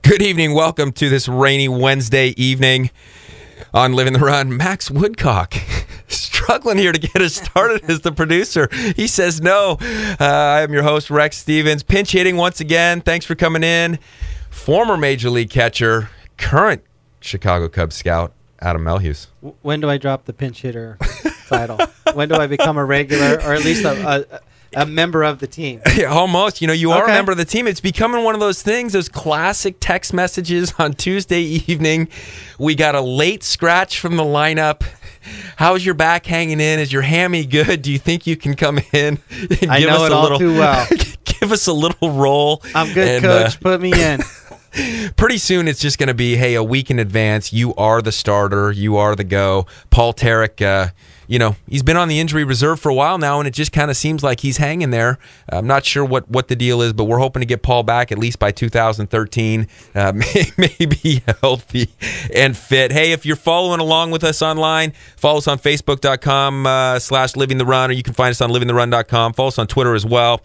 Good evening. Welcome to this rainy Wednesday evening on Living the Run. Max Woodcock struggling here to get us started as the producer. He says no. I am your host, Rex Stevens. Pinch hitting once again. Thanks for coming in. Former Major League catcher, current Chicago Cubs scout, Adam Melhuse. When do I drop the pinch hitter title? When do I become a regular, or at least a member of the team? Yeah, almost. You are a member of the team. It's becoming one of those things, those classic text messages on Tuesday evening. We got a late scratch from the lineup. How's your back hanging in? Is your hammy good? Do you think you can come in and I know it all too well. Give us a little roll. I'm good, coach. Put me in. Pretty soon it's just going to be, hey, a week in advance, you are the starter, you are the go. Paul Tarek, he's been on the injury reserve for a while now, and it just kind of seems like he's hanging there. I'm not sure what the deal is, but we're hoping to get Paul back at least by 2013, maybe healthy and fit. Hey, if you're following along with us online, follow us on Facebook.com/LivingTheRun, or you can find us on LivingTheRun.com. Follow us on Twitter as well.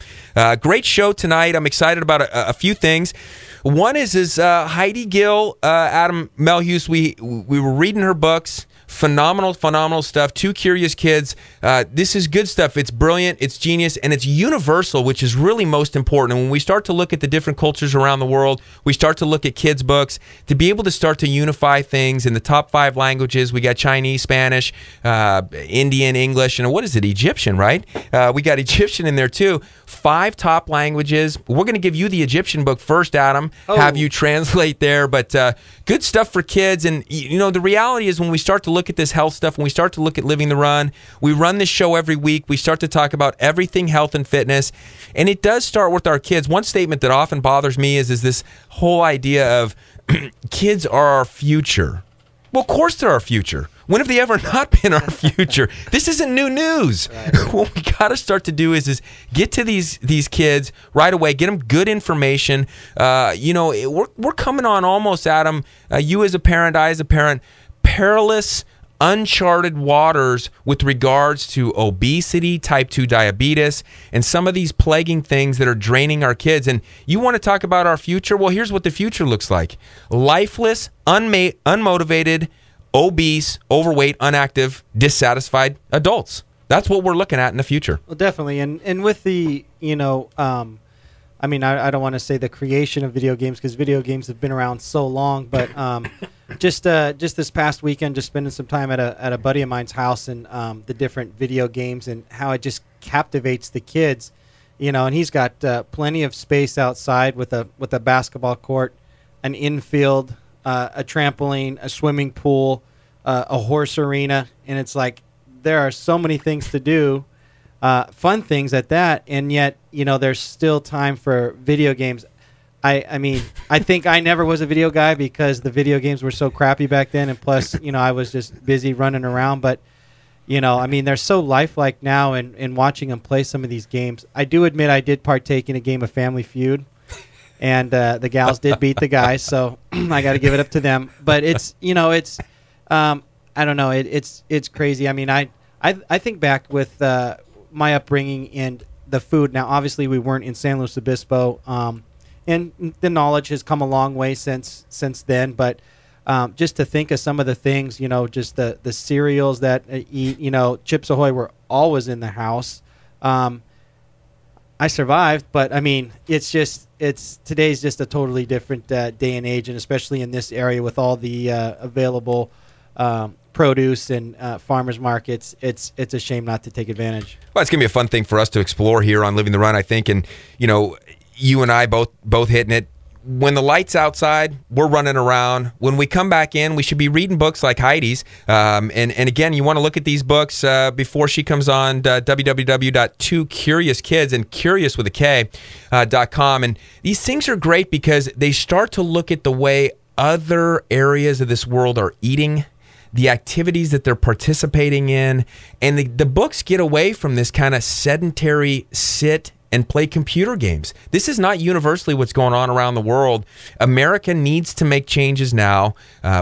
Great show tonight. I'm excited about a few things. One is Heidi Gill, Adam Melhuse. We were reading her books. Phenomenal stuff. Two Curious Kids. This is good stuff. It's brilliant, it's genius, and it's universal, which is really most important. And when we start to look at the different cultures around the world, we start to look at kids' books, to be able to start to unify things in the top 5 languages. We got Chinese, Spanish, Indian, English, and what is it, Egyptian, right? We got Egyptian in there too. 5 top languages. We're going to give you the Egyptian book first, Adam, have you translate there. But good stuff for kids. And, the reality is when we start to look at this health stuff, when we start to look at Living the Run, we run this show every week. We start to talk about everything health and fitness. And it does start with our kids. One statement that often bothers me is this whole idea of kids are our future. Well, of course they're our future. When have they ever not been our future? This isn't new news. Right. What we got to start to do is get to these kids right away, get them good information. We're coming on almost, Adam, you as a parent, I as a parent, perilous, uncharted waters with regards to obesity, type 2 diabetes, and some of these plaguing things that are draining our kids. And you want to talk about our future? Well, here's what the future looks like. Lifeless, unmotivated, obese, overweight, inactive, dissatisfied adults. That's what we're looking at in the future. Well, definitely. And with the, I don't want to say the creation of video games, because video games have been around so long, but just this past weekend, just spending some time at a buddy of mine's house, and the different video games and how it just captivates the kids, and he's got plenty of space outside with a basketball court, an infield, a trampoline, a swimming pool, a horse arena, and it's like there are so many things to do, fun things at that, and yet there's still time for video games. I think I never was a video guy because the video games were so crappy back then, and plus I was just busy running around. But they're so lifelike now, and watching them play some of these games. I do admit I did partake in a game of Family Feud. And the gals did beat the guys, so I got to give it up to them. But it's I don't know, it's crazy. I think back with my upbringing and the food. Now, obviously, we weren't in San Luis Obispo, and the knowledge has come a long way since then. But just to think of some of the things, just the cereals that I eat, Chips Ahoy were always in the house. I survived, but today's just a totally different day and age, and especially in this area with all the available produce and farmers markets, it's a shame not to take advantage. Well, it's gonna be a fun thing for us to explore here on Living the Run, I think, and you and I both hitting it. When the light's outside, we're running around. When we come back in, we should be reading books like Heidi's. And again, you want to look at these books before she comes on, www.2CuriousKids, and curious with a K.com. And these things are great because they start to look at the way other areas of this world are eating, the activities that they're participating in, and the books get away from this kind of sedentary sit and play computer games. This is not universally what's going on around the world. America needs to make changes now.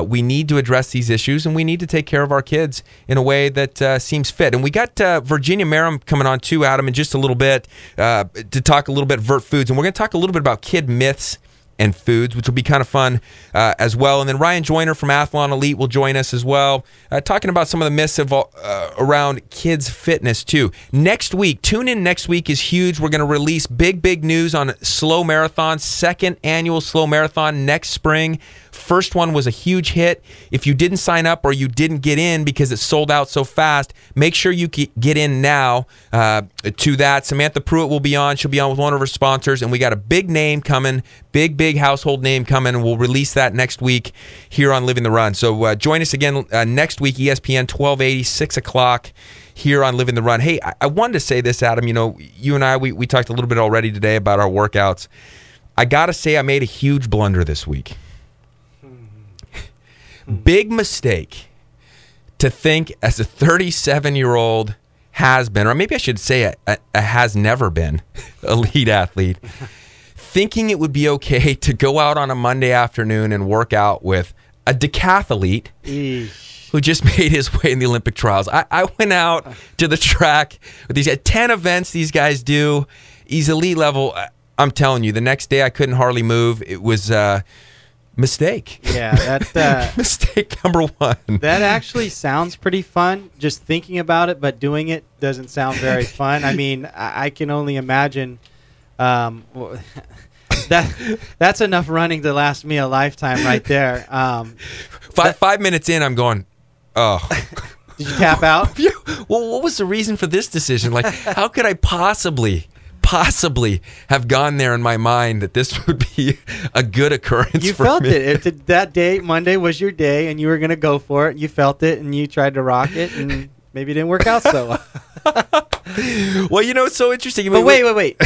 We need to address these issues, and we need to take care of our kids in a way that seems fit. And we got Virginia Merrim coming on too, Adam, in just a little bit to talk a little bit Vert Foods. And we're going to talk a little bit about kid myths and foods, which will be kind of fun as well. And then Ryan Joyner from Athlon Elite will join us as well, talking about some of the myths around kids' fitness too. Next week, tune in. Next week is huge. We're going to release big news on Slow Marathon, second annual Slow Marathon next spring. First one was a huge hit. If you didn't sign up or you didn't get in because it sold out so fast, make sure you get in now to that. Samantha Pruitt will be on. She'll be on with one of her sponsors, and we got a big name coming, big household name coming, and we'll release that next week here on Living the Run. So join us again next week, ESPN 1280, 6 o'clock here on Living the Run. Hey, I wanted to say this, Adam. You know, you and I, we talked a little bit already today about our workouts. I got to say I made a huge blunder this week. Big mistake to think as a 37-year-old has been, or maybe I should say a has never been elite athlete, thinking it would be okay to go out on a Monday afternoon and work out with a decathlete who just made his way in the Olympic trials. I went out to the track with these 10 events these guys do. He's elite level. I'm telling you, the next day I couldn't hardly move. It was mistake. Yeah, that mistake number one. That actually sounds pretty fun, just thinking about it, but doing it doesn't sound very fun. I mean, I can only imagine that's enough running to last me a lifetime right there. 5 minutes in, I'm going, oh. Did you tap out? Well, what was the reason for this decision? Like, how could I possibly have gone there in my mind that this would be a good occurrence? You for felt me? it. That day, Monday was your day, and you were going to go for it. You felt it, and you tried to rock it, and maybe it didn't work out so well. Well, you know, it's so interesting. But wait.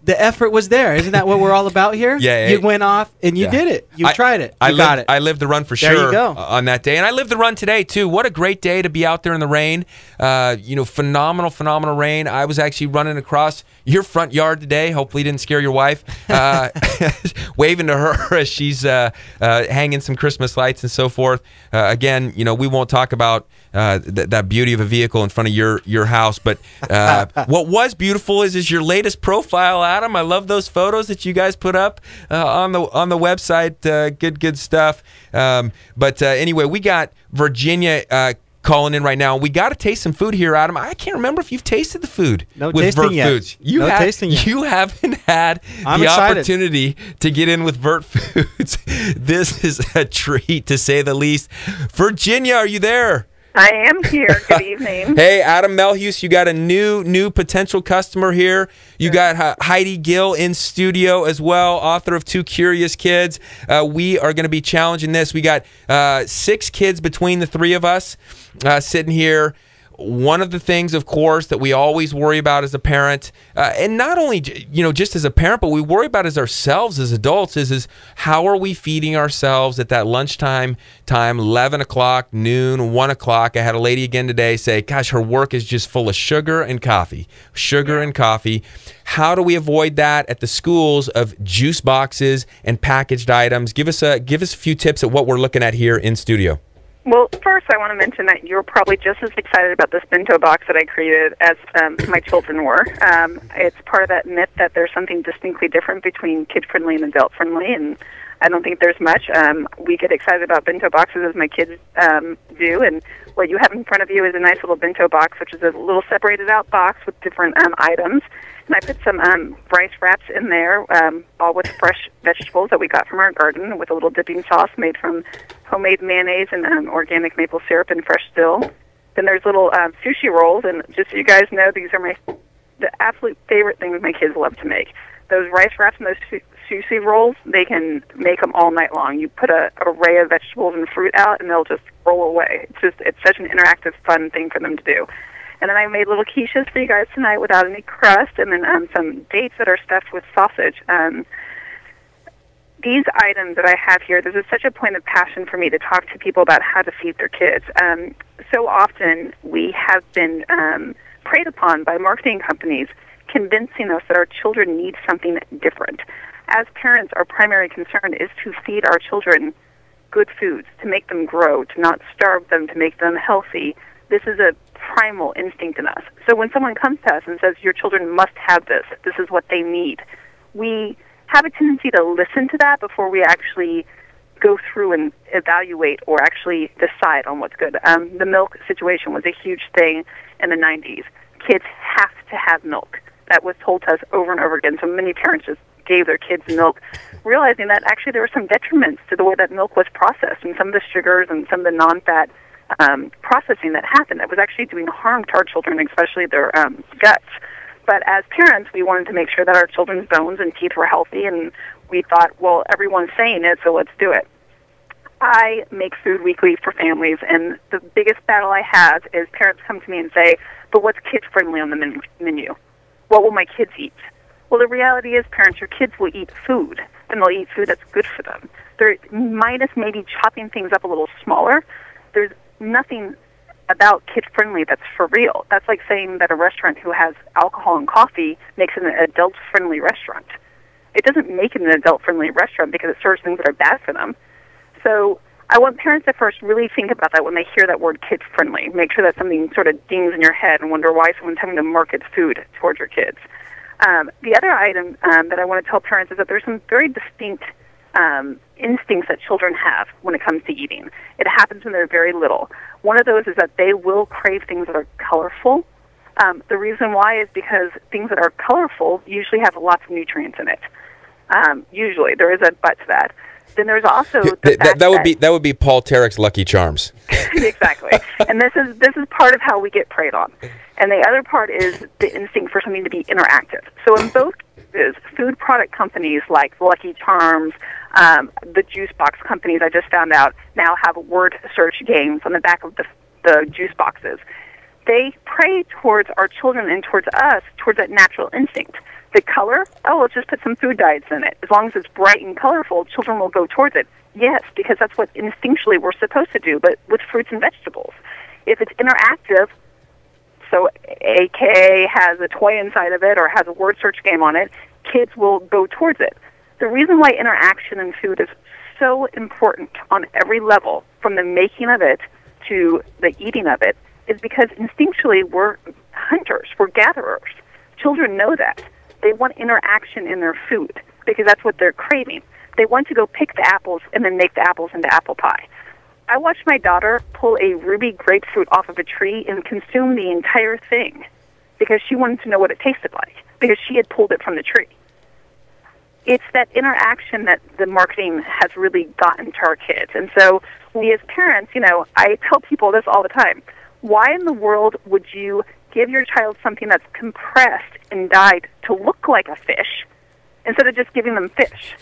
The effort was there. Isn't that what we're all about here? Yeah. You went off, and you did it. You tried it. You got it. I lived the run for there sure you go. On that day. And I lived the run today, too. What a great day to be out there in the rain. Phenomenal rain. I was actually running across your front yard today. Hopefully didn't scare your wife. Waving to her as she's hanging some Christmas lights and so forth. Again, we won't talk about that beauty of a vehicle in front of your house. But what was beautiful is your latest profile, Adam. I love those photos that you guys put up on the website. Good stuff. But anyway, we got Virginia calling in right now. We got to taste some food here, Adam. I can't remember if you've tasted the food with Vert Foods. You haven't had the opportunity to get in with Vert Foods. This is a treat, to say the least. Virginia, are you there? I am here. Good evening. Hey, Adam Melhuse, you got a new potential customer here. You got Heidi Gill in studio as well, author of Two Curious Kids. We are going to be challenging this. We got 6 kids between the 3 of us sitting here. One of the things, of course, that we always worry about as a parent, and not only just as a parent, but we worry about as ourselves as adults, is how are we feeding ourselves at that lunchtime time, 11 o'clock, noon, 1 o'clock. I had a lady again today say, gosh, her work is just full of sugar and coffee. How do we avoid that at the schools of juice boxes and packaged items? Give us a few tips at what we're looking at here in studio. Well, first, I want to mention that you're probably just as excited about this bento box that I created as my children were. It's part of that myth that there's something distinctly different between kid-friendly and adult-friendly, and I don't think there's much. We get excited about bento boxes as my kids do, and what you have in front of you is a nice little bento box, which is a little separated-out box with different items. And I put some rice wraps in there, all with fresh vegetables that we got from our garden, with a little dipping sauce made from homemade mayonnaise and organic maple syrup and fresh dill. Then there's little sushi rolls, and just so you guys know, these are the absolute favorite things my kids love to make. Those rice wraps and those sushi rolls, they can make them all night long. You put an array of vegetables and fruit out, and they'll just roll away. It's such an interactive, fun thing for them to do. And then I made little quiches for you guys tonight without any crust, and then some dates that are stuffed with sausage. These items that I have here, this is such a point of passion for me to talk to people about how to feed their kids. So often we have been preyed upon by marketing companies convincing us that our children need something different. As parents, our primary concern is to feed our children good foods, to make them grow, to not starve them, to make them healthy. This is a primal instinct in us. So when someone comes to us and says, your children must have this is what they need, we have a tendency to listen to that before we actually go through and evaluate or actually decide on what's good. The milk situation was a huge thing in the 90s. Kids have to have milk. That was told to us over and over again. So many parents just gave their kids milk, realizing that actually there were some detriments to the way that milk was processed and some of the sugars and some of the non-fat processing that happened that was actually doing harm to our children, especially their guts. But as parents, we wanted to make sure that our children's bones and teeth were healthy, and we thought, well, everyone's saying it, so let's do it. I make food weekly for families, and the biggest battle I have is parents come to me and say, but what's kid-friendly on the menu? What will my kids eat? Well, the reality is, parents, your kids will eat food, and they'll eat food that's good for them. They're minus maybe chopping things up a little smaller. There's nothing about kid-friendly that's for real. That's like saying that a restaurant who has alcohol and coffee makes it an adult-friendly restaurant. It doesn't make it an adult-friendly restaurant because it serves things that are bad for them. So I want parents to first really think about that when they hear that word kid-friendly. Make sure that something sort of dings in your head and wonder why someone's having to market food towards your kids. The other item that I want to tell parents is that there's some very distinct instincts that children have when it comes to eating. It happens when they're very little. One of those is that they will crave things that are colorful. The reason why is because things that are colorful usually have lots of nutrients in it. Usually, there is a but to that. Then there's also that would be Paul Tarek's Lucky Charms. Exactly, and this is part of how we get preyed on. And the other part is the instinct for something to be interactive. So in both cases, food product companies like Lucky Charms, the juice box companies I just found out now have word search games on the back of the juice boxes. They prey towards our children and towards us towards that natural instinct. The color, let's just put some food dyes in it. As long as it's bright and colorful, children will go towards it. Yes, because that's what instinctually we're supposed to do, but with fruits and vegetables. If it's interactive, so AKA has a toy inside of it or has a word search game on it, kids will go towards it. The reason why interaction in food is so important on every level, from the making of it to the eating of it, is because instinctually we're hunters, we're gatherers. Children know that. They want interaction in their food because that's what they're craving. They want to go pick the apples and then make the apples into apple pie. I watched my daughter pull a ruby grapefruit off of a tree and consume the entire thing because she wanted to know what it tasted like because she had pulled it from the tree. It's that interaction that the marketing has really gotten to our kids. And so we as parents, I tell people this all the time. Why in the world would you give your child something that's compressed and dyed to look like a fish instead of just giving them fish?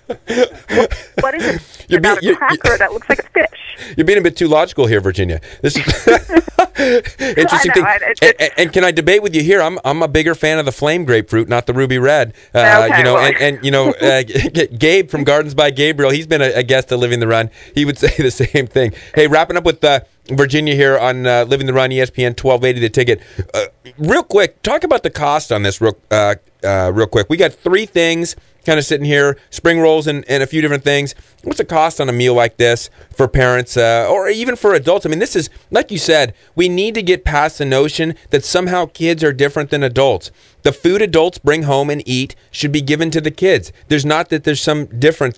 What is it about a cracker that looks like a fish? You're being a bit too logical here, Virginia. This is interesting thing. And can I debate with you here? I'm a bigger fan of the flame grapefruit, not the ruby red. Gabe from Gardens by Gabriel, he's been a guest at Living the Run. He would say the same thing. Hey, wrapping up with Virginia here on Living the Run, ESPN 1280 The Ticket. Real quick, talk about the cost on this real quick. We got three things kind of sitting here, spring rolls and a few different things. What's the cost on a meal like this for parents or even for adults? I mean, this is, like you said, we need to get past the notion that somehow kids are different than adults. The food adults bring home and eat should be given to the kids. There's not that there's some different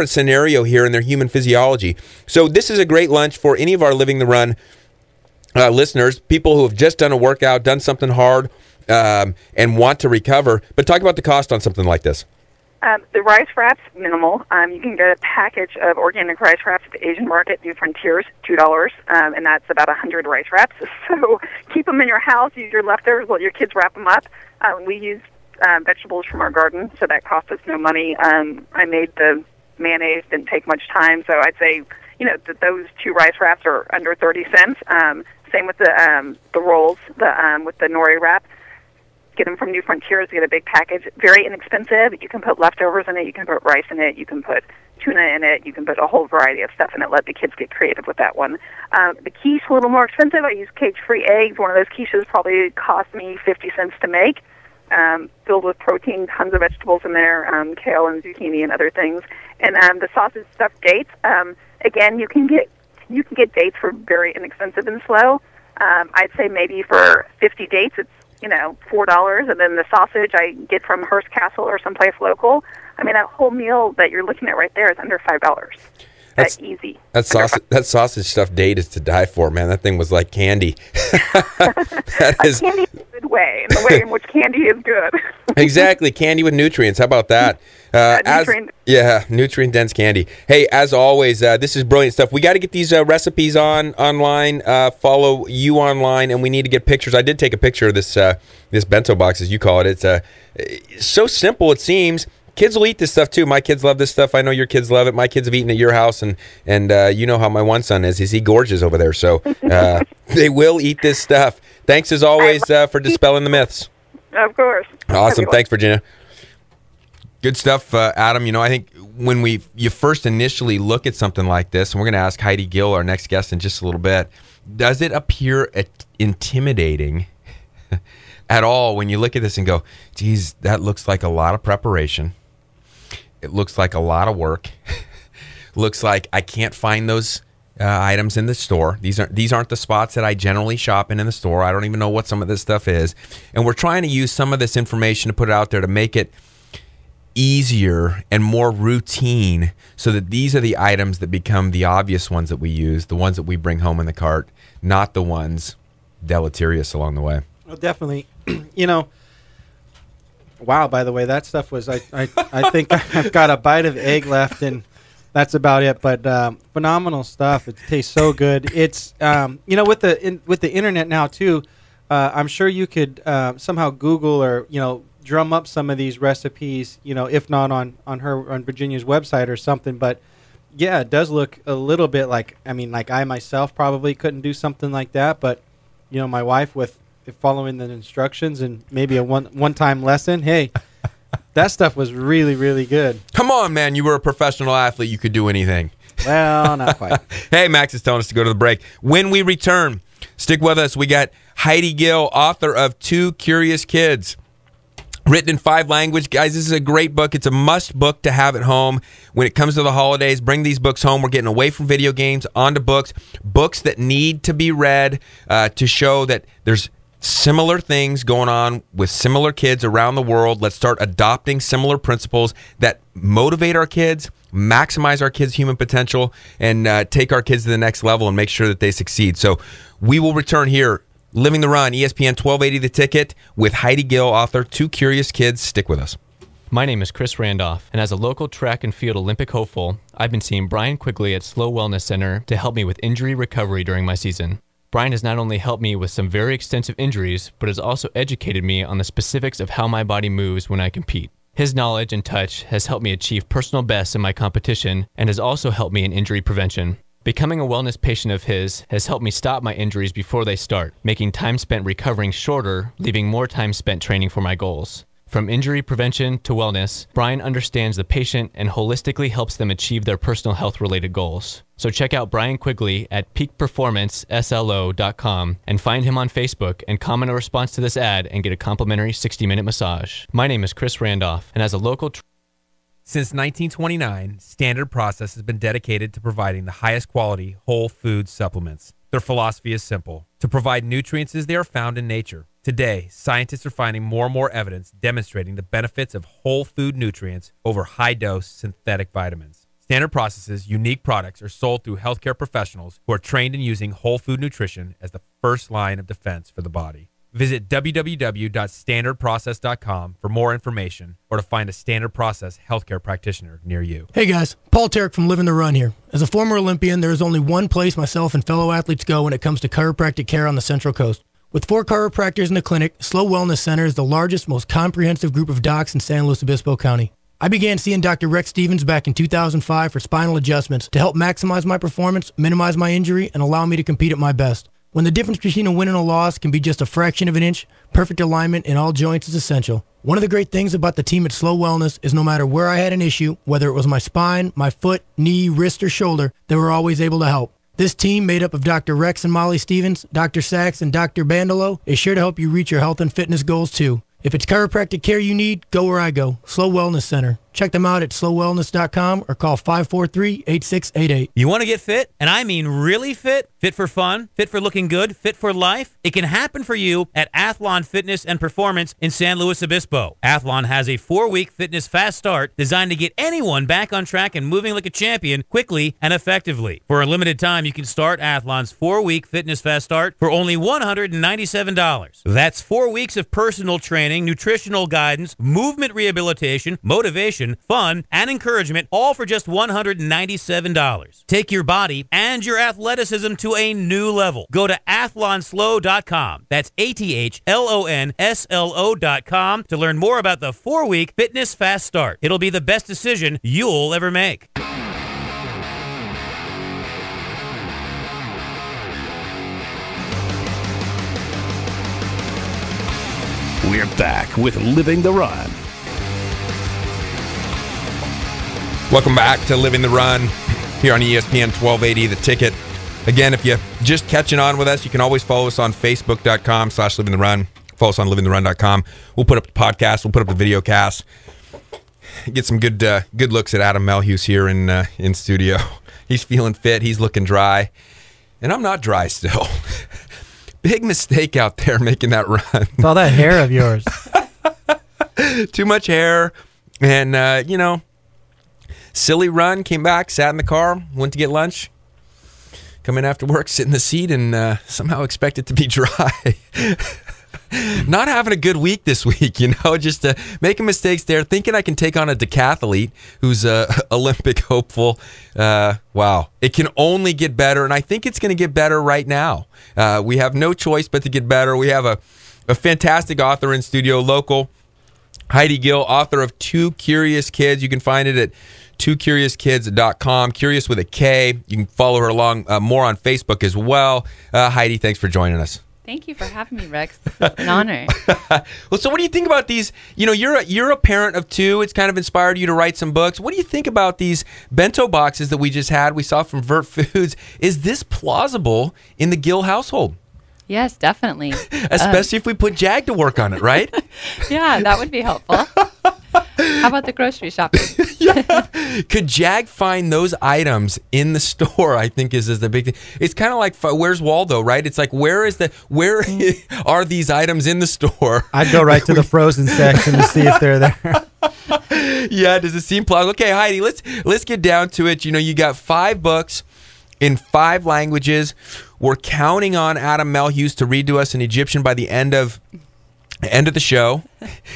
scenario here in their human physiology. So this is a great lunch for any of our Living the Run listeners, people who have just done a workout, done something hard, and want to recover. But talk about the cost on something like this. The rice wrap's minimal. You can get a package of organic rice wraps at the Asian market, New Frontiers, $2, and that's about 100 rice wraps. So keep them in your house. Use your leftovers. Let your kids wrap them up. We use vegetables from our garden, so that cost us no money. I made the mayonnaise, didn't take much time, so I'd say that those 2 rice wraps are under 30 cents. Same with the rolls, with the nori wrap. Get them from New Frontiers, get a big package. Very inexpensive. You can put leftovers in it. You can put rice in it. You can put tuna in it. You can put a whole variety of stuff in it. Let the kids get creative with that one. The quiche, a little more expensive. I use cage-free eggs. One of those quiches probably cost me 50 cents to make. Filled with protein, tons of vegetables in there, kale and zucchini and other things. And the sausage stuffed dates. Again, you can get dates for very inexpensive and slow. I'd say maybe for 50 dates, it's $4, and then the sausage I get from Hearst Castle or someplace local. I mean, that whole meal that you're looking at right there is under $5. That's easy. That sausage stuffed date is to die for, man. That thing was like candy. Candy in a good way, in the way in which candy is good. Exactly, candy with nutrients. How about that? Nutrient-dense candy. Hey, as always, this is brilliant stuff. We got to get these recipes online, follow you online, and we need to get pictures. I did take a picture of this bento box, as you call it. It's so simple, it seems. Kids will eat this stuff too. My kids love this stuff. I know your kids love it. My kids have eaten at your house, and you know how my one son is. He gorges over there, so they will eat this stuff. Thanks as always for dispelling the myths. Of course. Awesome. Thanks, Virginia. Good stuff, Adam. I think when you first initially look at something like this, and we're going to ask Heidi Gill, our next guest, in just a little bit, does it appear intimidating at all when you look at this and go, geez, that looks like a lot of preparation? It looks like a lot of work. Looks like I can't find those items in the store. These aren't the spots that I generally shop in the store. I don't even know what some of this stuff is. And we're trying to use some of this information to put it out there to make it easier and more routine, so that these are the items that become the obvious ones that we use, the ones that we bring home in the cart, not the ones deleterious along the way. Well, definitely. Wow, by the way, that stuff was, I think I've got a bite of egg left, and that's about it. But phenomenal stuff. It tastes so good. It's, with the internet now, too, I'm sure you could somehow Google or, drum up some of these recipes, if not on Virginia's website or something. But, yeah, it does look a little bit like I myself probably couldn't do something like that. But, my wife with following the instructions and maybe a one-time lesson, hey, that stuff was really, really good. Come on, man. You were a professional athlete. You could do anything. Well, not quite. Hey, Max is telling us to go to the break. When we return, stick with us. We got Heidi Gill, author of Two Curious Kids. Written in 5 languages. Guys, this is a great book. It's a must book to have at home. When it comes to the holidays, bring these books home. We're getting away from video games, onto books. Books that need to be read to show that there's similar things going on with similar kids around the world. Let's start adopting similar principles that motivate our kids, maximize our kids' human potential, and take our kids to the next level and make sure that they succeed. So we will return here. Living the Run, ESPN 1280 The Ticket, with Heidi Gill, author, Two Curious Kids. Stick with us. My name is Chris Randolph, and as a local track and field Olympic hopeful, I've been seeing Brian Quigley at Slow Wellness Center to help me with injury recovery during my season. Brian has not only helped me with some very extensive injuries, but has also educated me on the specifics of how my body moves when I compete. His knowledge and touch has helped me achieve personal bests in my competition and has also helped me in injury prevention. Becoming a wellness patient of his has helped me stop my injuries before they start, making time spent recovering shorter, leaving more time spent training for my goals. From injury prevention to wellness, Brian understands the patient and holistically helps them achieve their personal health-related goals. So check out Brian Quigley at peakperformanceslo.com and find him on Facebook and comment a response to this ad and get a complimentary 60-minute massage. My name is Chris Randolph, and as a local... Since 1929, Standard Process has been dedicated to providing the highest quality whole food supplements. Their philosophy is simple: to provide nutrients as they are found in nature. Today, scientists are finding more and more evidence demonstrating the benefits of whole food nutrients over high-dose synthetic vitamins. Standard Process's unique products are sold through healthcare professionals who are trained in using whole food nutrition as the first line of defense for the body. Visit www.standardprocess.com for more information or to find a Standard Process healthcare practitioner near you. Hey guys, Paul Tarek from Living the Run here. As a former Olympian, there is only one place myself and fellow athletes go when it comes to chiropractic care on the Central Coast. With 4 chiropractors in the clinic, Slow Wellness Center is the largest, most comprehensive group of docs in San Luis Obispo County. I began seeing Dr. Rex Stevens back in 2005 for spinal adjustments to help maximize my performance, minimize my injury, and allow me to compete at my best. When the difference between a win and a loss can be just a fraction of an inch, perfect alignment in all joints is essential. One of the great things about the team at Slow Wellness is no matter where I had an issue, whether it was my spine, my foot, knee, wrist, or shoulder, they were always able to help. This team, made up of Dr. Rex and Molly Stevens, Dr. Sachs, and Dr. Bandolo, is sure to help you reach your health and fitness goals too. If it's chiropractic care you need, go where I go, Slow Wellness Center. Check them out at slowwellness.com or call 543-8688. You want to get fit? And I mean really fit? Fit for fun? Fit for looking good? Fit for life? It can happen for you at Athlon Fitness and Performance in San Luis Obispo. Athlon has a 4-week fitness fast start designed to get anyone back on track and moving like a champion quickly and effectively. For a limited time, you can start Athlon's 4-week fitness fast start for only $197. That's 4 weeks of personal training, nutritional guidance, movement rehabilitation, motivation, fun, and encouragement, all for just $197. Take your body and your athleticism to a new level. Go to athlonslow.com. That's ATHLONSLO.com to learn more about the 4-week fitness fast start. It'll be the best decision you'll ever make. We're back with Living the Run. Welcome back to Living the Run here on ESPN 1280, The Ticket. Again, if you're just catching on with us, you can always follow us on Facebook.com/LivingTheRun. Follow us on LivingTheRun.com. We'll put up the podcast. We'll put up the video cast. Get some good looks at Adam Melhuse here in studio. He's feeling fit. He's looking dry. And I'm not dry still. Big mistake out there making that run. It's all that hair of yours. Too much hair. And, silly run, came back, sat in the car, went to get lunch, come in after work, sit in the seat, and somehow expect it to be dry. Not having a good week this week, just making mistakes there, thinking I can take on a decathlete who's a Olympic hopeful. Wow. It can only get better, and I think it's going to get better right now. We have no choice but to get better. We have a fantastic author in studio, local, Heidi Gill, author of Two Curious Kids. You can find it at twocuriouskids.com, Curious with a K. You can follow her along more on Facebook as well. Heidi, thanks for joining us. Thank you for having me, Rex. This is an honor. Well, so what do you think about these? You're a parent of two. It's kind of inspired you to write some books. What do you think about these bento boxes that we just had? We saw from Vert Foods. Is this plausible in the Gill household? Yes, definitely. Especially if we put Jag to work on it, right? Yeah, that would be helpful. How about the grocery shopping? Yeah. Could Jag find those items in the store? I think is the big thing. It's kind of like Where's Waldo, right? It's like where are these items in the store? I'd go right to the frozen section to see if they're there. Yeah, does it seem plausible? Okay, Heidi, let's get down to it. You got 5 books in 5 languages. We're counting on Adam Melhuse to read to us in Egyptian by the end of the show.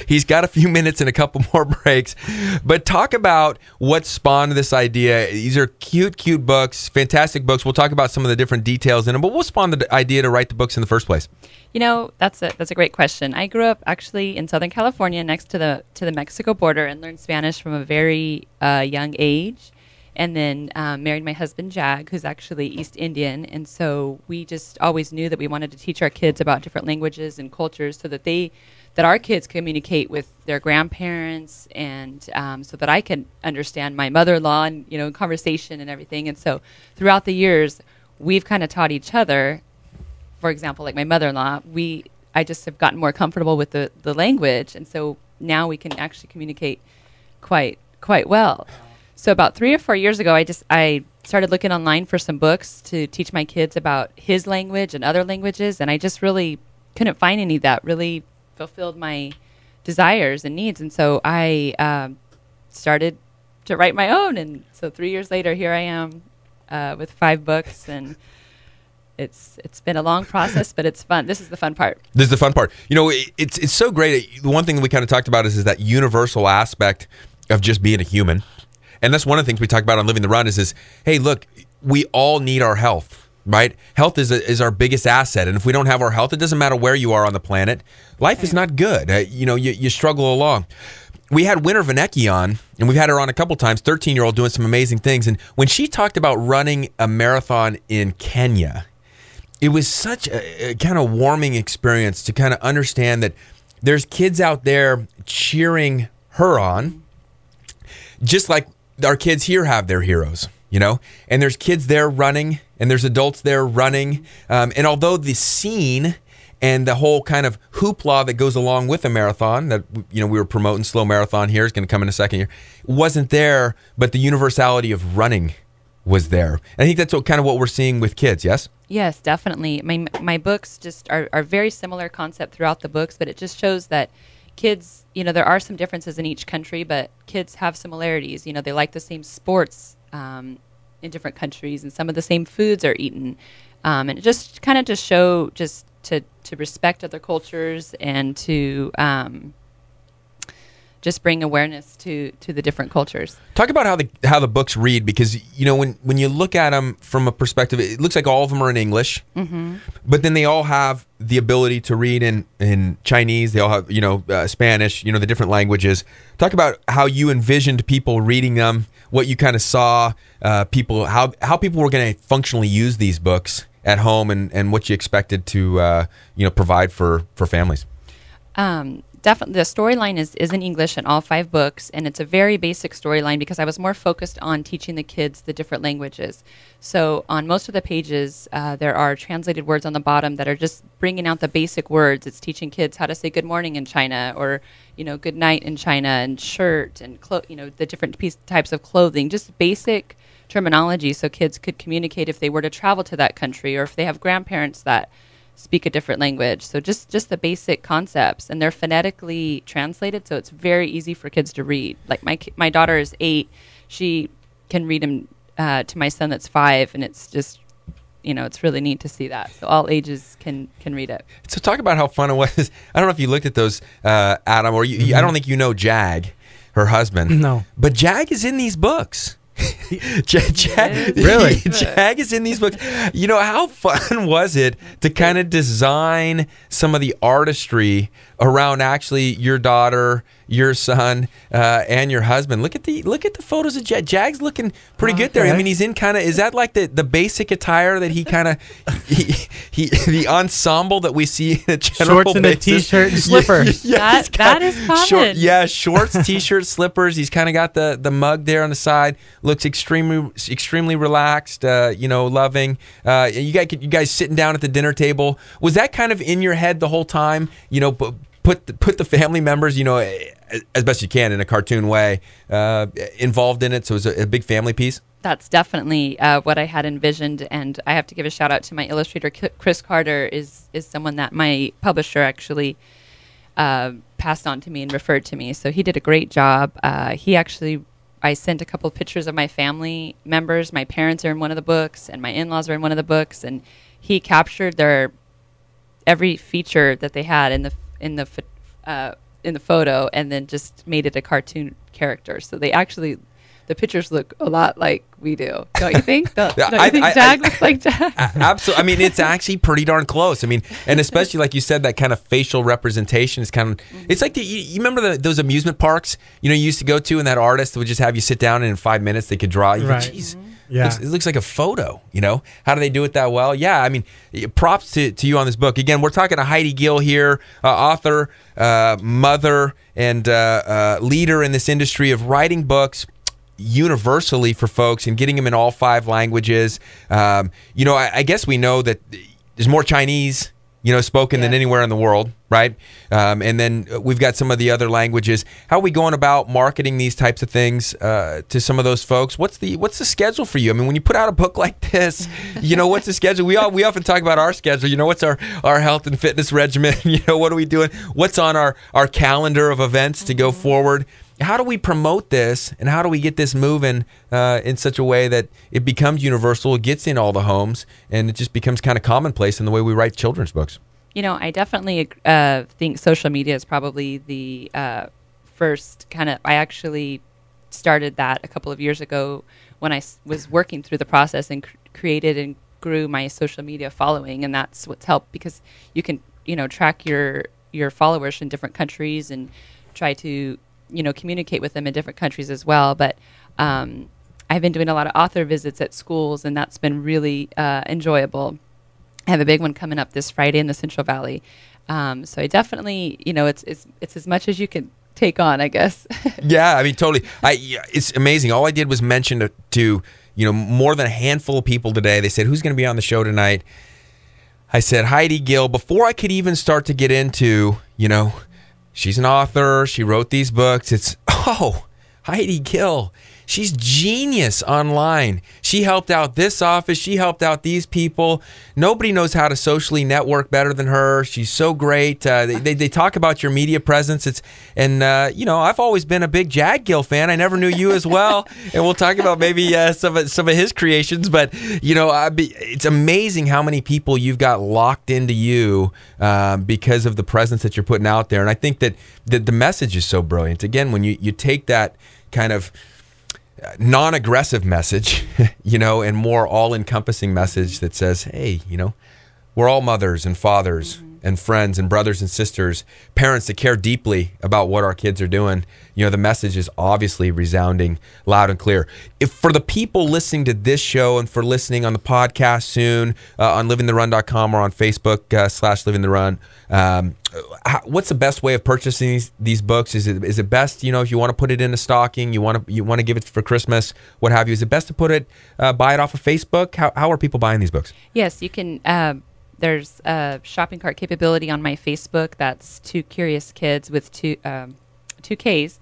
He's got a few minutes and a couple more breaks. But talk about what spawned this idea. These are cute books, fantastic books. We'll talk about some of the different details in them, but what spawned the idea to write the books in the first place? That's a great question. I grew up actually in Southern California next to the Mexico border and learned Spanish from a very young age. And then married my husband, Jag, who's actually East Indian. And so we just always knew that we wanted to teach our kids about different languages and cultures so that our kids communicate with their grandparents and so that I can understand my mother-in-law and, conversation and everything. And so throughout the years, we've kind of taught each other. For example, like my mother-in-law, I just have gotten more comfortable with the language. And so now we can actually communicate quite well. So about 3 or 4 years ago, I started looking online for some books to teach my kids about his language and other languages, and I just really couldn't find any that really fulfilled my desires and needs. And so I started to write my own, and so 3 years later, here I am with 5 books, and it's been a long process, but it's fun. This is the fun part. This is the fun part. It's so great. The one thing that we kind of talked about is that universal aspect of just being a human. And that's one of the things we talk about on Living the Run is hey, look, we all need our health, right? Health is our biggest asset. And if we don't have our health, it doesn't matter where you are on the planet. Life is not good. You struggle along. We had Winter Vanecki on, and we've had her on a couple times, 13-year-old doing some amazing things. And when she talked about running a marathon in Kenya, it was such a kind of warming experience to kind of understand that there's kids out there cheering her on, just like our kids here have their heroes, and there's kids there running and there's adults there running. And although the scene and the whole kind of hoopla that goes along with a marathon that, we were promoting slow marathon here, is going to come in a second here, wasn't there, but the universality of running was there. And I think that's kind of what we're seeing with kids, yes? Yes, definitely. My books just are very similar concept throughout the books, but it just shows that kids, there are some differences in each country, but kids have similarities. They like the same sports in different countries, and some of the same foods are eaten. And it just kind of just show just to respect other cultures and to just bring awareness to the different cultures. Talk about how the books read, because when you look at them from a perspective, it looks like all of them are in English, but then they all have the ability to read in Chinese. They all have Spanish, the different languages. Talk about how you envisioned people reading them, what you kind of saw how people were going to functionally use these books at home, and what you expected to provide for families. Definitely, the storyline is in English in all 5 books, and it's a very basic storyline because I was more focused on teaching the kids the different languages. So on most of the pages, there are translated words on the bottom that are just bringing out the basic words. It's teaching kids how to say good morning in China, or good night in China, and shirt, and the different types of clothing, just basic terminology so kids could communicate if they were to travel to that country, or if they have grandparents that speak a different language. So just the basic concepts, and they're phonetically translated, so it's very easy for kids to read. Like my daughter is 8, she can read them to my son that's 5, and it's just it's really neat to see that. So all ages can read it. So talk about how fun it was. I don't know if you looked at those, Adam, or I don't think Jag, her husband. No, but Jag is in these books. Really? Jag is in these books. How fun was it to kind of design some of the artistry around actually your daughter, your son, and your husband? Look at the photos of Jag. Jag's looking pretty good there. I mean, he's in kind of, is that like the basic attire that he kind of the ensemble that we see in a general shorts and basis? a t-shirt and slippers. That is common. Shorts, t-shirt, slippers. He's kind of got the mug there on the side. Looks extremely relaxed. Loving. You guys sitting down at the dinner table. Was that kind of in your head the whole time? Put the family members, as best you can in a cartoon way, involved in it. So it was a big family piece. That's definitely what I had envisioned, and I have to give a shout out to my illustrator, Chris Carter. Is someone that my publisher actually passed on to me and referred to me. So he did a great job. I sent a couple of pictures of my family members. My parents are in one of the books, and my in-laws are in one of the books, and he captured every feature that they had in the photo, and then just made it a cartoon character. So the pictures look a lot like we do, don't you think? Don't you think Jag looks like Jag? Absolutely. I mean, it's actually pretty darn close. I mean, and especially like you said, that kind of facial representation is kind of. It's like you remember those amusement parks you used to go to, and that artist would just have you sit down, and in 5 minutes they could draw. You Right. go, geez, it looks like a photo. How do they do it that well? Yeah, I mean, props to you on this book. Again, we're talking to Heidi Gill here, author, mother, and leader in this industry of writing books universally for folks and getting them in all 5 languages. I guess we know that there's more Chinese spoken than anywhere in the world, right? And then we've got some of the other languages. How are we going about marketing these types of things to some of those folks? What's the schedule for you? I mean, when you put out a book like this, what's the schedule? We often talk about our schedule. What's our health and fitness regimen? What are we doing? What's on our calendar of events to go forward? How do we promote this, and how do we get this moving in such a way that it becomes universal, it gets in all the homes, and it just becomes kind of commonplace in the way we write children's books? I definitely think social media is probably the first kind of. I actually started that a couple of years ago when I was working through the process and created and grew my social media following, and that's what's helped, because you can track your followers in different countries and try to communicate with them in different countries as well. But I've been doing a lot of author visits at schools, and that's been really enjoyable. I have a big one coming up this Friday in the Central Valley. So I definitely, it's as much as you can take on, I guess. Yeah, I mean, totally. It's amazing. All I did was mention to more than a handful of people today. They said, who's going to be on the show tonight? I said, Heidi Gill, before I could even start to get into, she's an author, she wrote these books. It's, Heidi Gill. She's genius online. She helped out this office. She helped out these people. Nobody knows how to socially network better than her. She's so great. They talk about your media presence. I've always been a big Jag Gill fan. I never knew you as well. And we'll talk about maybe some of his creations. But, it's amazing how many people you've got locked into you because of the presence that you're putting out there. And I think that the message is so brilliant. Again, when you take that kind of non-aggressive message, and more all-encompassing message that says, hey, we're all mothers and fathers and friends and brothers and sisters, parents that care deeply about what our kids are doing. The message is obviously resounding loud and clear. If for the people listening to this show and for listening on the podcast soon, on livingtherun.com or on Facebook /livingtherun, what's the best way of purchasing these books? Is it best, if you want to put it in a stocking, you want to give it for Christmas, what have you? Is it best to buy it off of Facebook? How are people buying these books? Yes, you can. There's a shopping cart capability on my Facebook. That's Two Curious Kids with two Ks,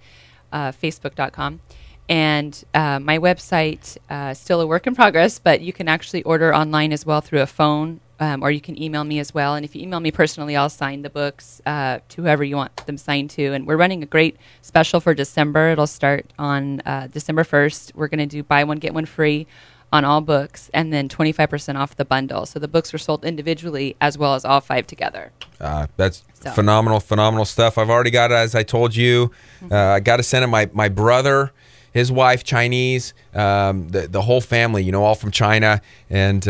facebook.com. And my website, still a work in progress, but you can actually order online as well through a phone, or you can email me as well. And if you email me personally, I'll sign the books to whoever you want them signed to. And we're running a great special for December. It'll start on December 1st. We're going to do buy one, get one free on all books, and then 25% off the bundle. So the books are sold individually as well as all 5 together. That's phenomenal stuff. I've already got it, as I told you. I got to send it my brother, his wife, Chinese, the whole family, all from China, and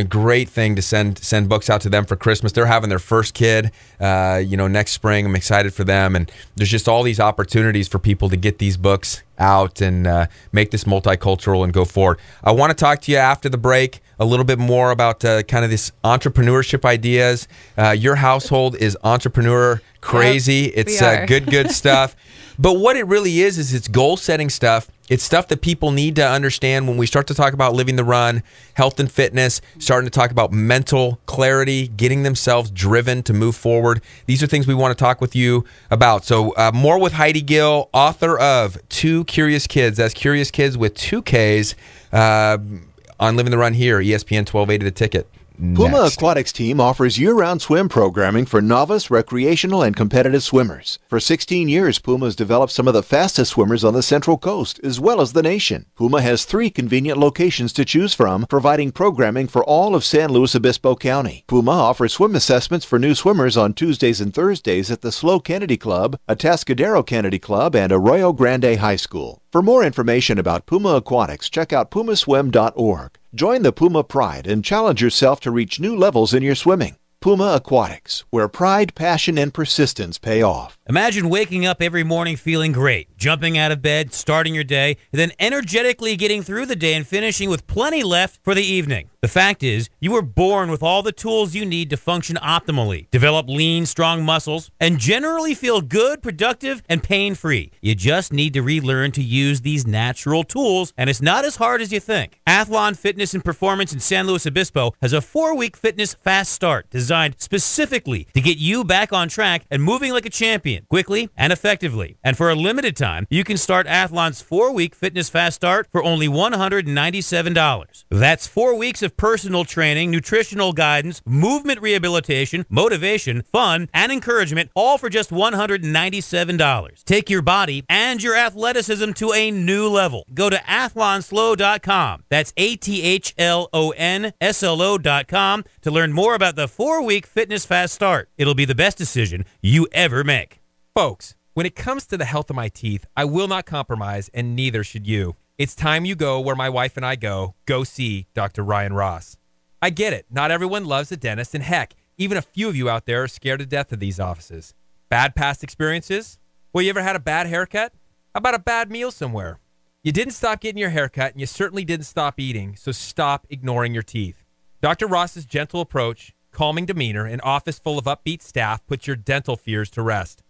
great thing to send books out to them for Christmas. They're having their first kid, next spring. I'm excited for them, and there's just all these opportunities for people to get these books out and make this multicultural and go forward. I want to talk to you after the break a little bit more about kind of this entrepreneurship ideas. Your household is entrepreneur crazy. Yep, it's good stuff. But what it really is it's goal-setting stuff. It's stuff that people need to understand when we start to talk about living the run, health and fitness, starting to talk about mental clarity, getting themselves driven to move forward. These are things we want to talk with you about. So more with Heidi Gill, author of Two Curious Kids. That's Curious Kids with 2 Ks on Living the Run here, ESPN 1280 The Ticket. Puma Aquatics team offers year-round swim programming for novice, recreational, and competitive swimmers. For 16 years, Puma has developed some of the fastest swimmers on the Central Coast, as well as the nation. Puma has 3 convenient locations to choose from, providing programming for all of San Luis Obispo County. Puma offers swim assessments for new swimmers on Tuesdays and Thursdays at the SLO Kennedy Club, Atascadero Kennedy Club, and Arroyo Grande High School. For more information about Puma Aquatics, check out pumaswim.org. Join the Puma Pride and challenge yourself to reach new levels in your swimming. Puma Aquatics, where pride, passion, and persistence pay off. Imagine waking up every morning feeling great, jumping out of bed, starting your day, and then energetically getting through the day and finishing with plenty left for the evening. The fact is, you were born with all the tools you need to function optimally, develop lean, strong muscles, and generally feel good, productive, and pain-free. You just need to relearn to use these natural tools, and it's not as hard as you think. Athlon Fitness and Performance in San Luis Obispo has a 4-week fitness fast start designed specifically to get you back on track and moving like a champion, quickly and effectively. And for a limited time, you can start Athlon's 4-week fitness fast start for only $197. That's 4 weeks of personal training, nutritional guidance, movement rehabilitation, motivation, fun, and encouragement, all for just $197. Take your body and your athleticism to a new level. Go to athlonslo.com. That's ATHLONSLO.com to learn more about the 4-week fitness fast start. It'll be the best decision you ever make. Folks, when it comes to the health of my teeth, I will not compromise, and neither should you. It's time you go where my wife and I go see Dr. Ryan Ross. I get it. Not everyone loves a dentist, and heck, even a few of you out there are scared to death of these offices. Bad past experiences? Well, you ever had a bad haircut? How about a bad meal somewhere? You didn't stop getting your haircut, and you certainly didn't stop eating, so stop ignoring your teeth. Dr. Ross's gentle approach, calming demeanor, and office full of upbeat staff put your dental fears to rest.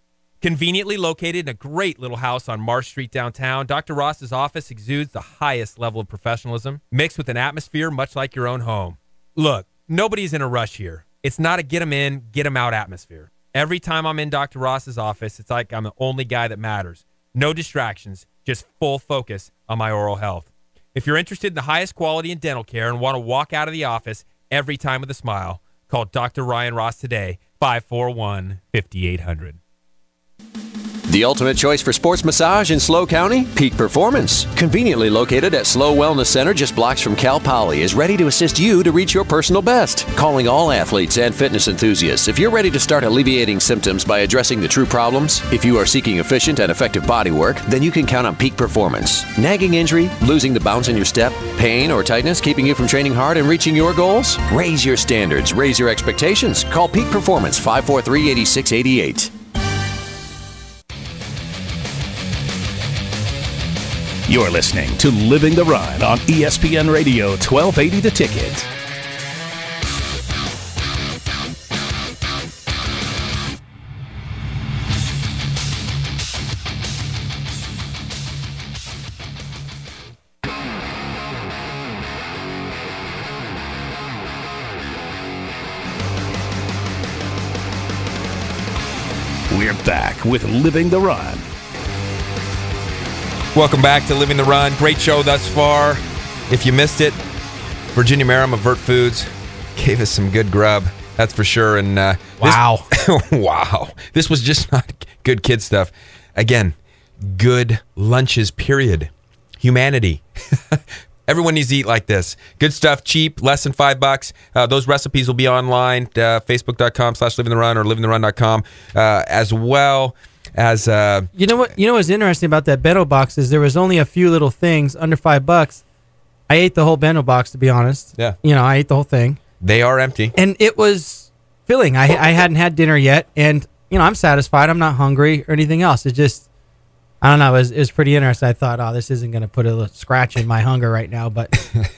Conveniently located in a great little house on Marsh Street downtown, Dr. Ross's office exudes the highest level of professionalism, mixed with an atmosphere much like your own home. Look, nobody's in a rush here. It's not a get them in, get them out atmosphere. Every time I'm in Dr. Ross's office, it's like I'm the only guy that matters. No distractions, just full focus on my oral health. If you're interested in the highest quality in dental care and want to walk out of the office every time with a smile, call Dr. Ryan Ross today, 541-5800. The ultimate choice for sports massage in SLO County? Peak Performance. Conveniently located at SLO Wellness Center just blocks from Cal Poly is ready to assist you to reach your personal best. Calling all athletes and fitness enthusiasts. If you're ready to start alleviating symptoms by addressing the true problems, if you are seeking efficient and effective body work, then you can count on Peak Performance. Nagging injury, losing the bounce in your step, pain or tightness keeping you from training hard and reaching your goals? Raise your standards, raise your expectations. Call Peak Performance 543-8688. You're listening to Living the Run on ESPN Radio 1280 The Ticket. We're back with Living the Run. Welcome back to Living the Run. Great show thus far. If you missed it, Virginia Merrim of Vert Foods gave us some good grub. That's for sure. And Wow. wow. This was just not good kid stuff. Again, good lunches, period. Humanity. Everyone needs to eat like this. Good stuff, cheap, less than $5. Those recipes will be online, facebook.com/livingtherun or livingtherun.com as well. As you know what's interesting about that bento box is there was only a few little things under $5. I ate the whole bento box, to be honest. Yeah. I ate the whole thing. They are empty. And it was filling. I hadn't had dinner yet, and I'm satisfied. I'm not hungry or anything else. It just, I don't know. It was pretty interesting. I thought, oh, this isn't going to put a scratch in my hunger right now, but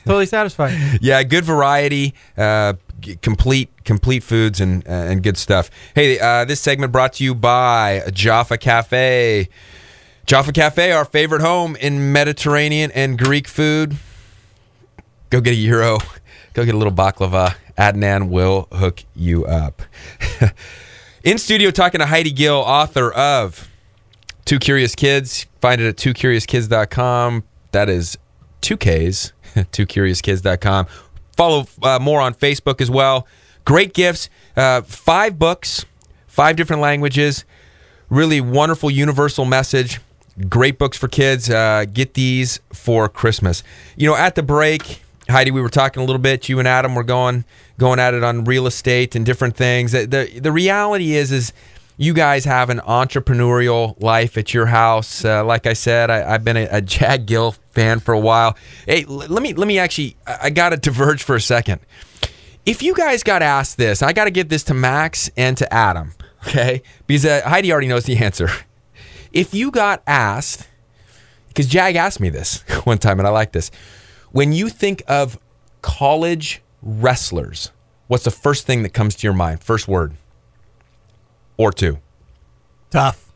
totally satisfied. Yeah, good variety, complete foods and good stuff. Hey, this segment brought to you by Jaffa Cafe. Jaffa Cafe, our favorite home in Mediterranean and Greek food. Go get a gyro. Go get a little baklava. Adnan will hook you up. In studio talking to Heidi Gill, author of Two Curious Kids. Find it at twocuriouskids.com. That is 2Ks, twocuriouskids.com. Follow more on Facebook as well. Great gifts. 5 books, 5 different languages. Really wonderful universal message. Great books for kids. Get these for Christmas. At the break, Heidi, we were talking a little bit. You and Adam were going at it on real estate and different things. The reality is you guys have an entrepreneurial life at your house. Like I said, I've been a Jag Gill fan for a while. Hey, let me actually, I got to diverge for a second. If you guys got asked this, I got to give this to Max and to Adam, okay? Because Heidi already knows the answer. If you got asked, because Jag asked me this one time, and I like this. When you think of college wrestlers, what's the first thing that comes to your mind? First word. Or 2. Tough.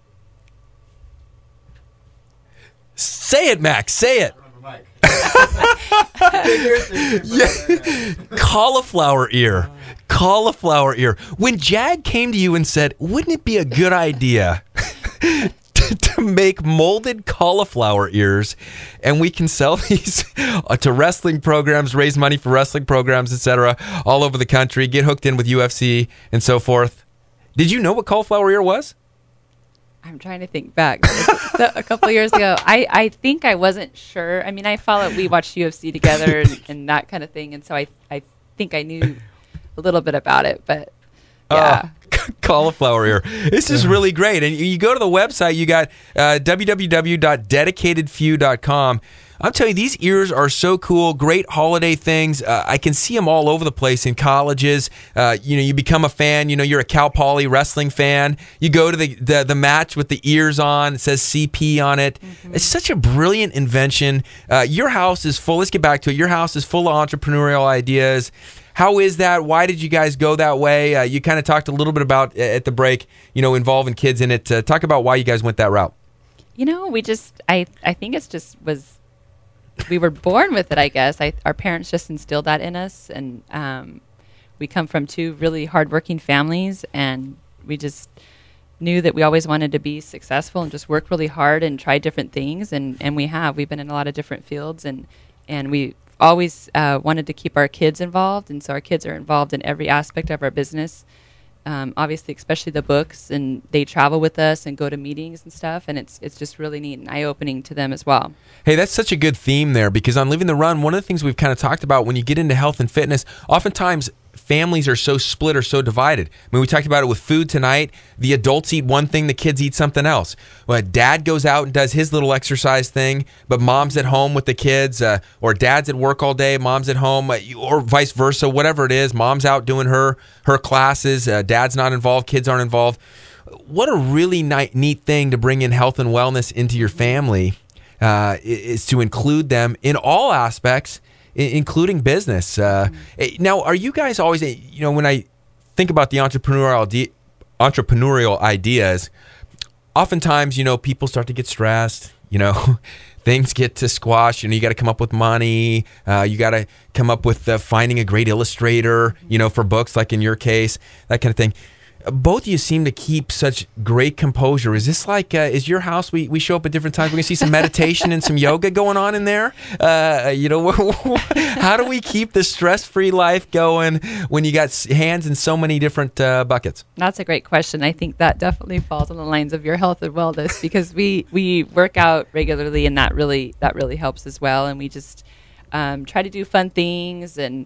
Say it, Max. Say it. Yeah. Cauliflower ear. Cauliflower ear. When Jag came to you and said, wouldn't it be a good idea to make molded cauliflower ears and we can sell these to wrestling programs, raise money for wrestling programs, etc., all over the country, get hooked in with UFC and so forth? Did you know what cauliflower ear was? I'm trying to think back. So, a couple years ago, I think I wasn't sure. I mean, we watched UFC together and that kind of thing, and so I think I knew a little bit about it, but yeah. Cauliflower ear. This is really great. And you go to the website, you got www.dedicatedfew.com. I'm telling you, these ears are so cool. Great holiday things. I can see them all over the place in colleges. You become a fan. You're a Cal Poly wrestling fan. You go to the match with the ears on. It says CP on it. Mm-hmm. It's such a brilliant invention. Your house is full. Let's get back to it. Your house is full of entrepreneurial ideas. How is that? Why did you guys go that way? You kind of talked a little bit about at the break, involving kids in it. Talk about why you guys went that route. We just, I think it's just we were born with it, I guess. Our parents just instilled that in us, and we come from two really hardworking families, and we just knew that we always wanted to be successful and just work really hard and try different things, and we've been in a lot of different fields, and we always wanted to keep our kids involved, and so our kids are involved in every aspect of our business. Obviously, especially the books, and they travel with us and go to meetings and stuff, and it's just really neat and eye-opening to them as well. Hey, that's such a good theme there, because on Living the Run, one of the things we've kind of talked about when you get into health and fitness, oftentimes families are so split or so divided. I mean, we talked about it with food tonight. The adults eat one thing, the kids eat something else. Well, dad goes out and does his little exercise thing, but mom's at home with the kids, or dad's at work all day, mom's at home, or vice versa, whatever it is. Mom's out doing her classes, dad's not involved, kids aren't involved. What a really neat thing to bring in health and wellness into your family, is to include them in all aspects, including business. Now, are you guys always, when I think about the entrepreneurial ideas, oftentimes, people start to get stressed, things get to squash, you got to come up with money, you got to come up with finding a great illustrator, for books, like in your case, that kind of thing. Both of you seem to keep such great composure. Is this like, is your house, we show up at different times, we're going to see some meditation and some yoga going on in there? How do we keep the stress-free life going when you got hands in so many different buckets? That's a great question. I think that definitely falls on the lines of your health and wellness, because we work out regularly, and that really helps as well. And we just try to do fun things, and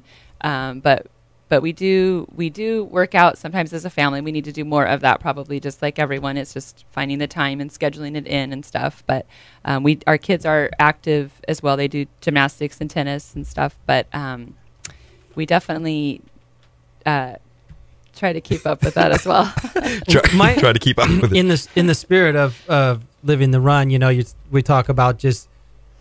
but we do work out sometimes as a family. We need to do more of that, probably, just like everyone. It's just finding the time and scheduling it in and stuff. But our kids are active as well. They do gymnastics and tennis and stuff. But we definitely try to keep up with that as well. Try to keep up with it. In the spirit of living the run, we talk about just,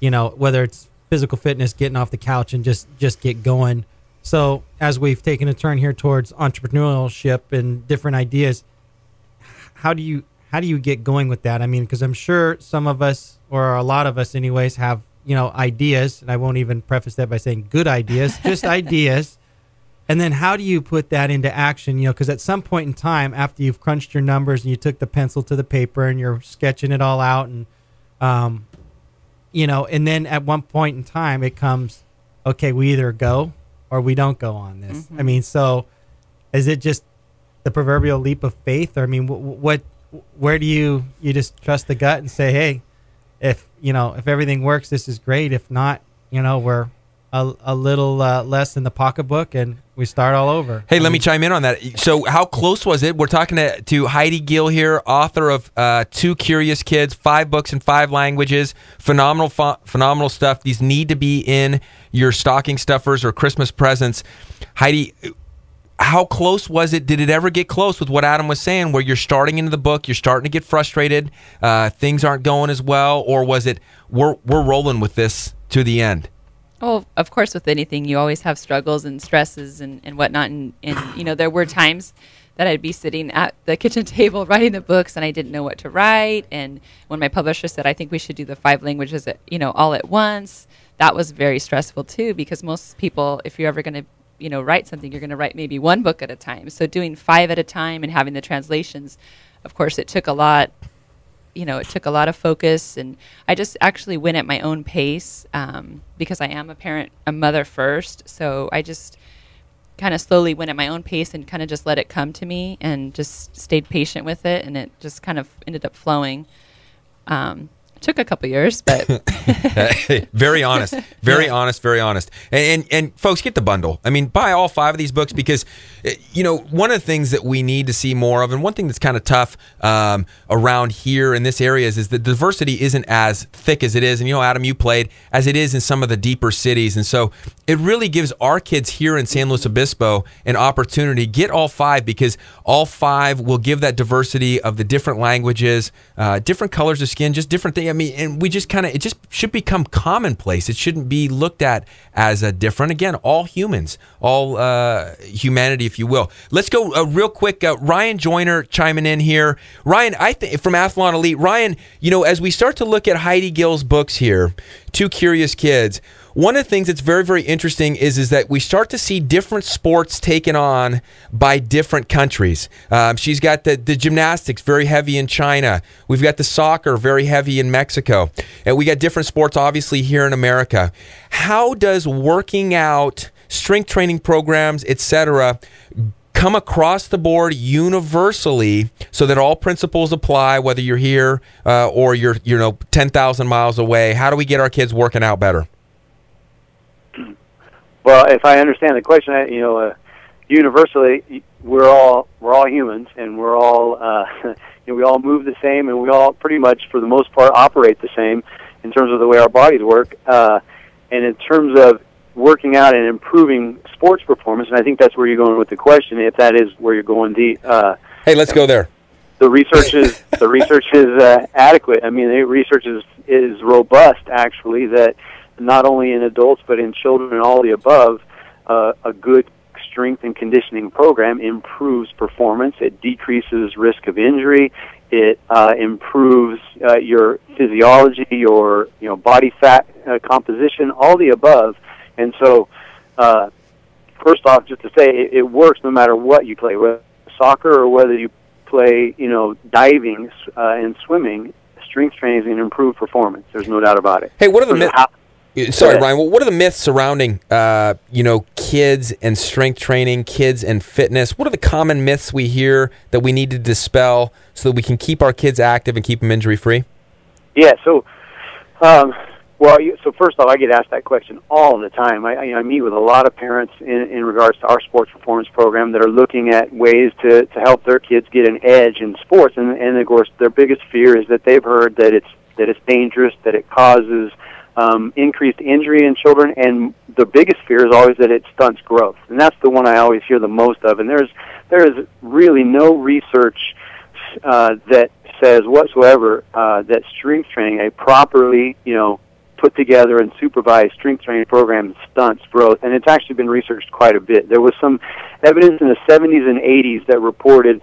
whether it's physical fitness, getting off the couch and just get going. So as we've taken a turn here towards entrepreneurship and different ideas, how do you get going with that? I mean, because I'm sure some of us, or a lot of us anyways, have, ideas, and I won't even preface that by saying good ideas, just ideas. And then how do you put that into action? Because at some point in time, after you've crunched your numbers and you took the pencil to the paper and you're sketching it all out, and, and then at one point in time it comes, okay, we either go or we don't go on this. Mm-hmm. I mean, so is it just the proverbial leap of faith? Or I mean, where do you just trust the gut and say, hey, if everything works, this is great. If not, we're a little less in the pocketbook and we start all over. Hey, let me chime in on that. So how close was it? We're talking to Heidi Gill here, author of Two Curious Kids, 5 books in 5 languages, phenomenal stuff. These need to be in your stocking stuffers or Christmas presents. Heidi, how close was it? Did it ever get close with what Adam was saying, where you're starting into the book, you're starting to get frustrated, things aren't going as well, or was it we're rolling with this to the end? Well, of course, with anything, you always have struggles and stresses and whatnot. And there were times that I'd be sitting at the kitchen table writing the books, and I didn't know what to write. And when my publisher said, I think we should do the 5 languages, all at once, that was very stressful too, because most people, if you're ever going to, write something, you're going to write maybe 1 book at a time. So doing 5 at a time and having the translations, of course, it took a lot. It took a lot of focus, and I just actually went at my own pace because I am a mother first. So I just kind of slowly went at my own pace and kind of just let it come to me and just stayed patient with it, and it just kind of ended up flowing. It took a couple years, but very honest, very honest. And folks, get the bundle. I mean, buy all 5 of these books, because one of the things that we need to see more of, and one thing that's kind of tough around here in this area is that diversity isn't as thick as it is, and Adam, you played, as it is in some of the deeper cities. And so it really gives our kids here in San Luis Obispo an opportunity. Get all 5, because all 5 will give that diversity of the different languages, different colors of skin, just different things. I mean, and we just it just should become commonplace. It shouldn't be looked at as a different. Again, all humans, all humanity, if you will. Let's go real quick. Ryan Joyner chiming in here. Ryan, from Athlon Elite. Ryan, as we start to look at Heidi Gill's books here, Two Curious Kids, one of the things that's very, very interesting is that we start to see different sports taken on by different countries. She's got the gymnastics very heavy in China. We've got the soccer very heavy in Mexico. And we got different sports, obviously, here in America. How does working out, strength training programs, etc., come across the board universally so that all principles apply, whether you're here or you're 10,000 miles away? How do we get our kids working out better? Well, if I understand the question, universally, we're all humans, and we're all we all move the same, and we all pretty much, for the most part, operate the same in terms of the way our bodies work. And in terms of working out and improving sports performance, and I think that's where you're going with the question. If that is where you're going, hey, let's go there. The research is adequate. I mean, the research is robust, actually. That not only in adults but in children and all the above, a good strength and conditioning program improves performance. It decreases risk of injury. It improves your physiology, your body fat composition, all the above. And so, first off, just to say, it works no matter what you play, whether soccer or whether you play, diving and swimming. Strength training is going to improve performance. There's no doubt about it. Hey, what are the myths? Sorry, Ryan. What are the myths surrounding, kids and strength training, kids and fitness? What are the common myths we hear that we need to dispel so that we can keep our kids active and keep them injury-free? Yeah. So, so first off, I get asked that question all the time. I meet with a lot of parents in regards to our sports performance program that are looking at ways to help their kids get an edge in sports, and of course their biggest fear is that they've heard that it's dangerous, that it causes increased injury in children, and the biggest fear is always that it stunts growth, and that's the one I always hear the most of. And there is really no research that says whatsoever that strength training, a properly put together and supervised strength training program, stunts growth, and it's actually been researched quite a bit. There was some evidence in the 70s and 80s that reported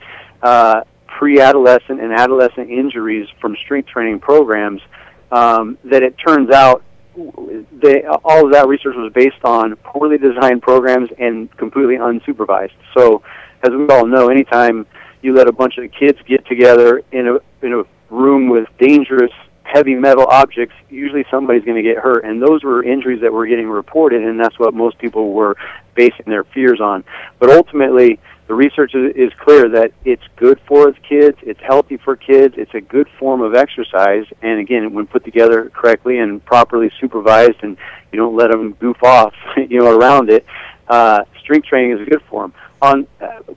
pre-adolescent and adolescent injuries from strength training programs that it turns out all of that research was based on poorly designed programs and completely unsupervised. So, as we all know, anytime you let a bunch of kids get together in a room with dangerous heavy metal objects, usually somebody's going to get hurt, and those were injuries that were getting reported, and that's what most people were basing their fears on. But ultimately, the research is clear that it's good for kids, it's healthy for kids, it's a good form of exercise, and again, when put together correctly and properly supervised, and you don't let them goof off, around it, strength training is good for them.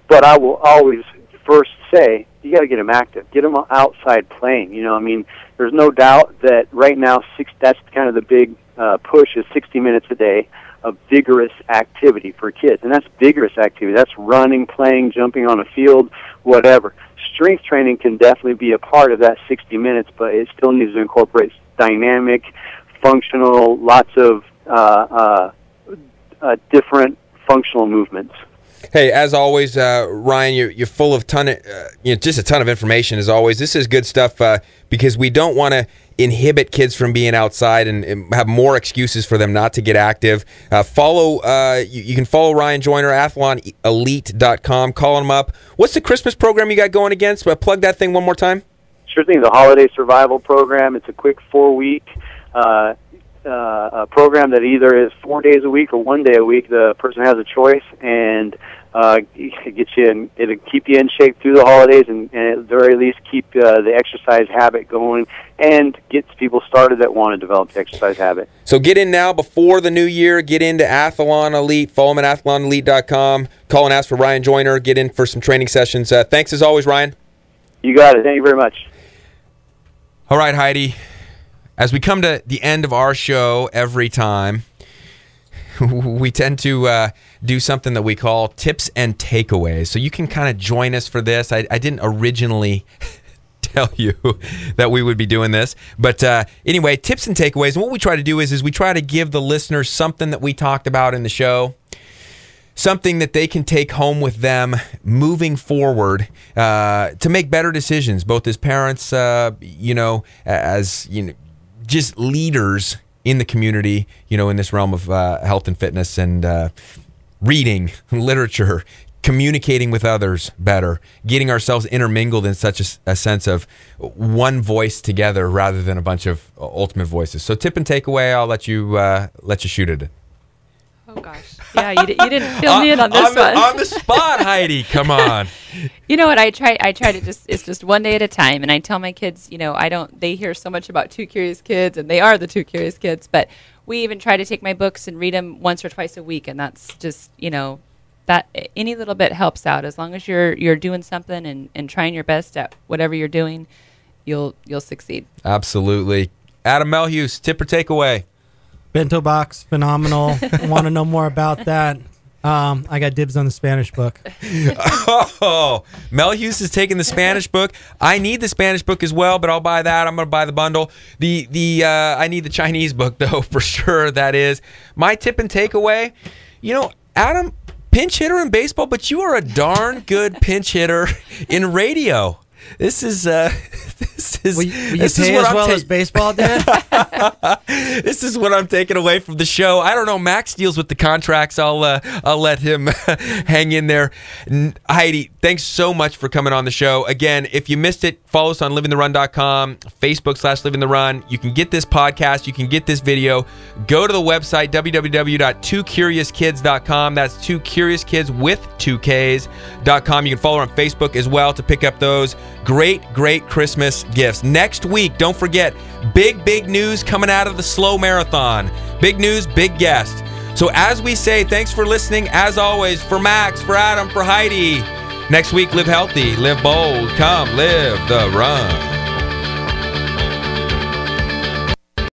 But I will always first say, you got to get them active, get them outside playing. There's no doubt that right now, that's kind of the big push, is 60 minutes a day of vigorous activity for kids. And that's vigorous activity. That's running, playing, jumping on a field, whatever. Strength training can definitely be a part of that 60 minutes, but it still needs to incorporate dynamic, functional, lots of different functional movements. Hey, as always, Ryan, you're full of just a ton of information. As always, this is good stuff because we don't want to inhibit kids from being outside and have more excuses for them not to get active. You can follow Ryan Joyner, athlonelite.com. Call him up. What's the Christmas program you got going against? Plug that thing one more time. Sure thing. The Holiday Survival Program. It's a quick 4-week a program that either is 4 days a week or 1 day a week. The person has a choice, and it'll keep you in shape through the holidays, and at the very least keep the exercise habit going and gets people started that want to develop the exercise habit. So get in now before the new year. Get into Athlon Elite. Follow them at athlonelite.com. Call and ask for Ryan Joyner. Get in for some training sessions. Thanks as always, Ryan. You got it. Thank you very much. All right, Heidi. As we come to the end of our show every time, we tend to do something that we call tips and takeaways. So you can kind of join us for this. I didn't originally tell you that we would be doing this. But anyway, tips and takeaways. And what we try to do is we try to give the listeners something that we talked about in the show, something that they can take home with them moving forward to make better decisions, both as parents, as just leaders in the community, in this realm of health and fitness and reading, literature, communicating with others better, getting ourselves intermingled in such a sense of one voice together rather than a bunch of ultimate voices. So tip and takeaway, I'll let you shoot it. Oh gosh, yeah, you didn't fill me in on this one. On the spot, Heidi, come on. You know what? I try to it's just one day at a time, and I tell my kids, they hear so much about Two Curious Kids, and they are the Two Curious Kids, but we even try to take my books and read them once or twice a week, and that's just, that any little bit helps out. As long as you're doing something and trying your best at whatever you're doing, you'll succeed. Absolutely. Adam Melhuse, tip or takeaway? Bento box, phenomenal. Want to know more about that? I got dibs on the Spanish book. Oh, Melhuse is taking the Spanish book. I need the Spanish book as well, but I'll buy that. I'm going to buy the bundle. I need the Chinese book, though, for sure. That is. My tip and takeaway, Adam, pinch hitter in baseball, but you are a darn good pinch hitter in radio. This is will you pay as well as baseball did? This is what I'm taking away from the show. I don't know. Max deals with the contracts. I'll let him hang in there. Heidi, thanks so much for coming on the show. Again, if you missed it, follow us on livingtherun.com, Facebook/livingtherun. You can get this podcast. You can get this video. Go to the website, www.twocuriouskids.com. That's 2CuriousKids with 2Ks.com. You can follow her on Facebook as well to pick up those great Christmas gifts. Next week, don't forget, big news coming out of the slow marathon. Big news, big guest. So as we say, thanks for listening. As always, for Max, for Adam, for Heidi. Next week, live healthy, live bold. Come live the run.